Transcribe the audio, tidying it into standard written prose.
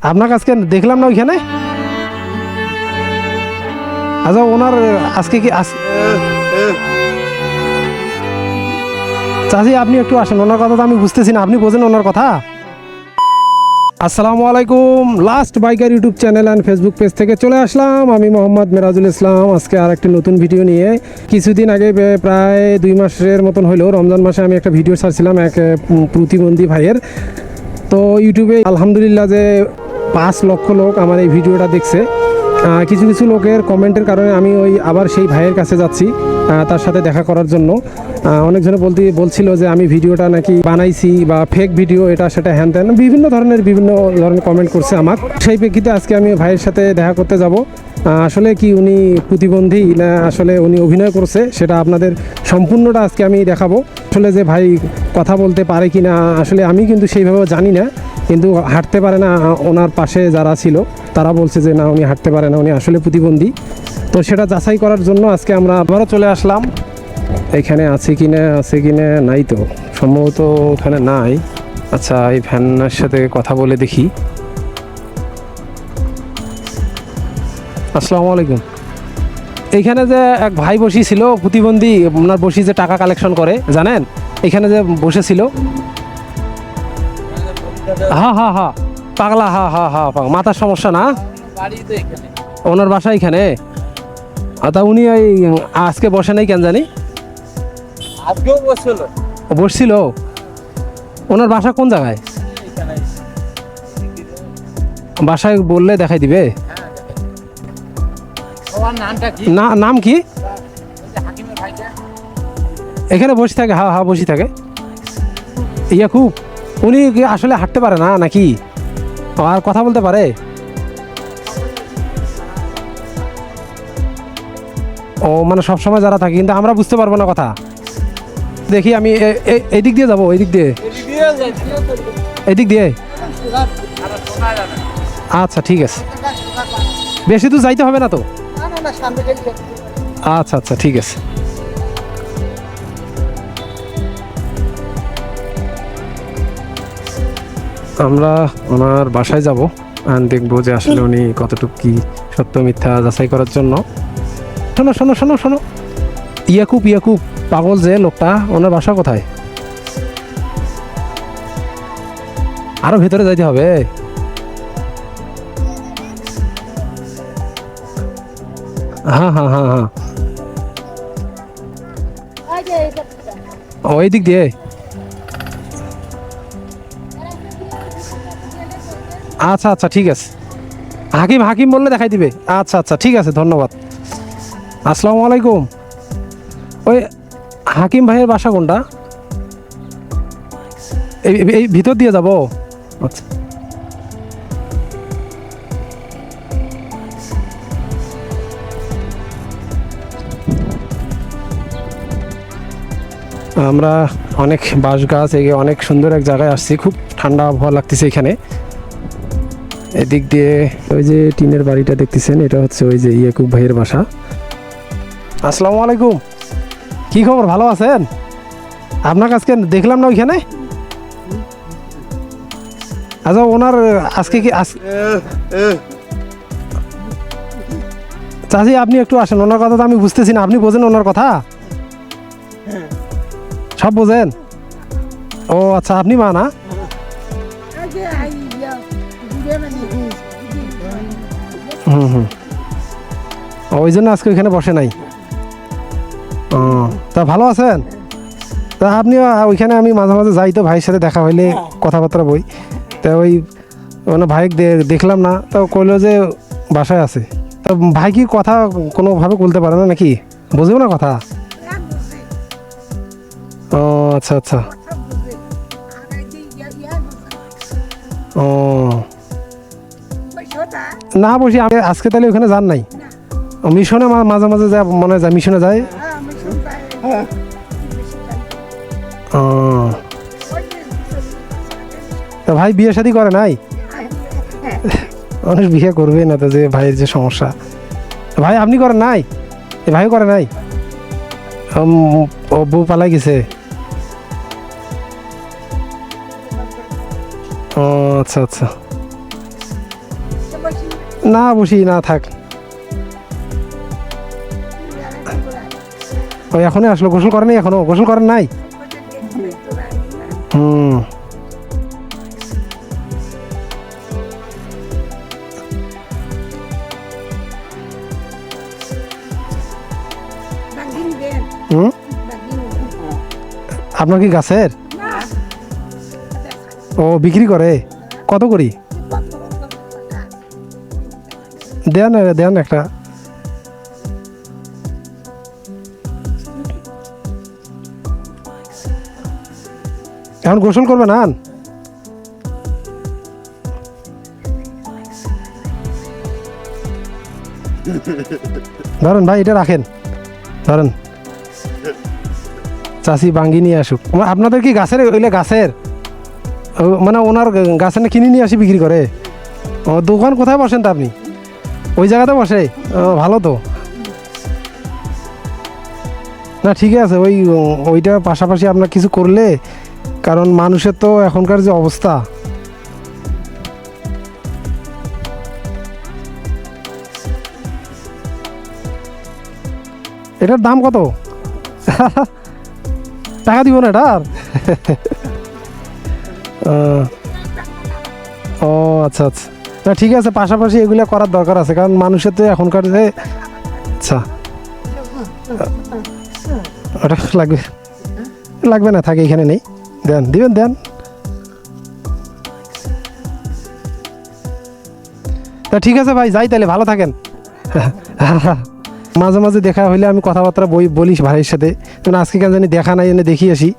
আপনার আজকে দেখলাম না ওইখানে। আচ্ছা ওনার আজকে কি চাচি আপনি একটু আসেন, ওনার কথা তো আমি বুঝতেছি না, আপনি বোঝেন ওনার কথা। আসসালামু আলাইকুম, last biker YouTube channel and Facebook page থেকে চলে আসলাম আমি মোহাম্মদ মেরাজুল ইসলাম। আজকে আর একটি নতুন ভিডিও নিয়ে, কিছুদিন আগে প্রায় 2 মাসের মতন হলো রমজান মাসে আমি একটা ভিডিও ছাড়ছিলাম এক প্রতিবন্ধী ভাইয়ের। তো ইউটিউবে আলহামদুলিল্লাহ যে 5 লক্ষ লোক আমার এই ভিডিওটা দেখছে। কিছু কিছু লোকের কমেন্টের কারণে আমি আবার সেই ভাইয়ের কাছে যাচ্ছি তার সাথে দেখা করার জন্য। অনেকজনে বলছিল যে আমি ভিডিওটা নাকি বানাইছি বা ফেক ভিডিও, এটা সেটা হ্যান ত্যান বিভিন্ন ধরনের কমেন্ট করছে আমার। সেই প্রেক্ষিতে আজকে আমি ভাইয়ের সাথে দেখা করতে যাব। আসলে কি উনি প্রতিবন্ধী না আসলে উনি অভিনয় করছে সেটা আপনাদের সম্পূর্ণটা আজকে আমি দেখাবো। আসলে যে ভাই কথা বলতে পারে কি না আসলে আমি কিন্তু সেইভাবে জানি না, কিন্তু হাঁটতে পারে না। ওনার পাশে যারা ছিল তারা বলছে যে না উনি হাঁটতে পারে না, উনি আসলে প্রতিবন্ধী। তো সেটা যাচাই করার জন্য আজকে আমরা আবারও চলে আসলাম। এখানে আছে কিনা নাই তো, সম্ভবত ওখানে নাই। আচ্ছা এই ভ্যানের সাথে কথা বলে দেখি। আসসালামু আলাইকুম। এইখানে যে এক ভাই বসেছিল প্রতিবন্ধী, ওনার বসি যে টাকা কালেকশন করে জানেন, এখানে যে বসেছিল। হ্যাঁ হ্যাঁ হ্যাঁ পাগলা, হ্যাঁ হ্যাঁ হ্যাঁ মাথার সমস্যা না, ওনার বাসা এখানে। তা উনি ওই আজকে বসে নাই কেন জানি, বসছিল। ওনার বাসা কোন জায়গায়? বাসায় বললে দেখাই দিবে। না নাম কি? এখানে বসে থাকে, হ্যাঁ হ্যাঁ বসে থাকে। খুব উনি কি আসলে হাঁটতে পারে না নাকি আর কথা বলতে পারে? ও মানে সবসময় যারা থাকে, কিন্তু আমরা বুঝতে পারবো না কথা। দেখি আমি এইদিক দিয়ে যাবো, এইদিক দিয়ে। আচ্ছা ঠিক আছে, বেশি দূর যাইতে হবে না তো? আচ্ছা আচ্ছা ঠিক আছে। আমরা ওনার বাসায় যাব আর দেখবো যে আসলে উনি কতটুকু কি সত্য মিথ্যা যাচাই করার জন্য। শোনো শোনো শোনো শোনো, ইয়াকুব পাগল যে লোকটা, ওনার বাসা কোথায়? আরো ভেতরে যাইতে হবে? হ্যাঁ হ্যাঁ হ্যাঁ হ্যাঁ ওই দিক দিয়ে। আচ্ছা আচ্ছা ঠিক আছে, হাকিম বললে দেখাই দিবে। আচ্ছা আচ্ছা ঠিক আছে, ধন্যবাদ। আসসালামু আলাইকুম। ওই হাকিম ভাইয়ের বাসা কোনটা? এই ভিতর দিয়ে যাব? আচ্ছা আমরা অনেক বাঁশ গাছ, অনেক সুন্দর এক জায়গায় আসছি, খুব ঠান্ডা আবহাওয়া লাগতেছে এখানে। এদিক দিয়ে ওই যে টিনের বাড়িটা দেখতেছেন, এটা হচ্ছে ওই যে ইয়াকুব ভাইয়ের বাসা। আসসালামু আলাইকুম, কি খবর, ভালো আছেন? আপনার আজকে দেখলাম না ওইখানে। আচ্ছা ওনার আজকে কি চাচি আপনি একটু আসেন, ওনার কথা তো আমি বুঝতেছি না, আপনি বোঝেন ওনার কথা? সব বোঝেন? ও আচ্ছা, আপনি মা না? হুম ওই জন্য আজকে ওইখানে বসে নাই। ও তা ভালো আছেন? তা আপনি ওইখানে আমি মাঝে মাঝে যাই, তো ভাইয়ের সাথে দেখা হইলে কথাবার্তা বই। তা ওই মানে ভাই দেখলাম না, তো কইলো যে বাসায় আছে। তা ভাই কি কথা কোনোভাবে বলতে পারে না নাকি, বুঝেও না কথা? ও আচ্ছা আচ্ছা। ও না বসি আজকে তাহলে ওখানে যান নাই? মিশনে মাঝে মাঝে যায়, মনে যায় মিশনে যায়। ও তা ভাই বিয়ে শাদী করে নাই? মানুষ বিয়ে করবে না তো, যে ভাইয়ের যে সমস্যা। ভাই আপনি করেন নাই? এ ভাই করে নাই? ও বউ পালাই গেছে। ও আচ্ছা আচ্ছা। না বসি না থাক। ওই এখনই আসলো, গোসল করেনি এখনো? গোসল করেন নাই? হুম। হুম, আপনার কি গাছের? ও বিক্রি করে? কত করি দেন? দেন একটা। এখন গোসল করবেন? আন ধরেন ভাই, এটা রাখেন, ধরেন। চাষি বাঙ্গি নিয়ে আসুক। আপনাদের কি গাছের? ওইলে গাছের মানে ওনার গাছে না কিনে নিয়ে আসি বিক্রি করে? ও দোকান কোথায় বসেন তা আপনি? ওই জায়গাতে বসে? ও ভালো তো। না ঠিক আছে, ওইটা পাশাপাশি আপনার কিছু করলে, কারণ মানুষের তো এখনকার যে অবস্থা। এটার দাম কত? টাকা দিব না এটার? ও আচ্ছা আচ্ছা, না ঠিক আছে, পাশাপাশি এগুলো করার দরকার আছে, কারণ মানুষের তো এখনকার যে। আচ্ছা, ওটা লাগবে? লাগবে না, থাকে এখানে নেই। দেন, দিবেন দেন। তা ঠিক আছে ভাই, যাই তাহলে, ভালো থাকেন। মাঝে মাঝে দেখা হইলে আমি কথাবার্তা বলিস ভাইয়ের সাথে, আজকে কেন জানি দেখা নাই, এনে দেখি আসি।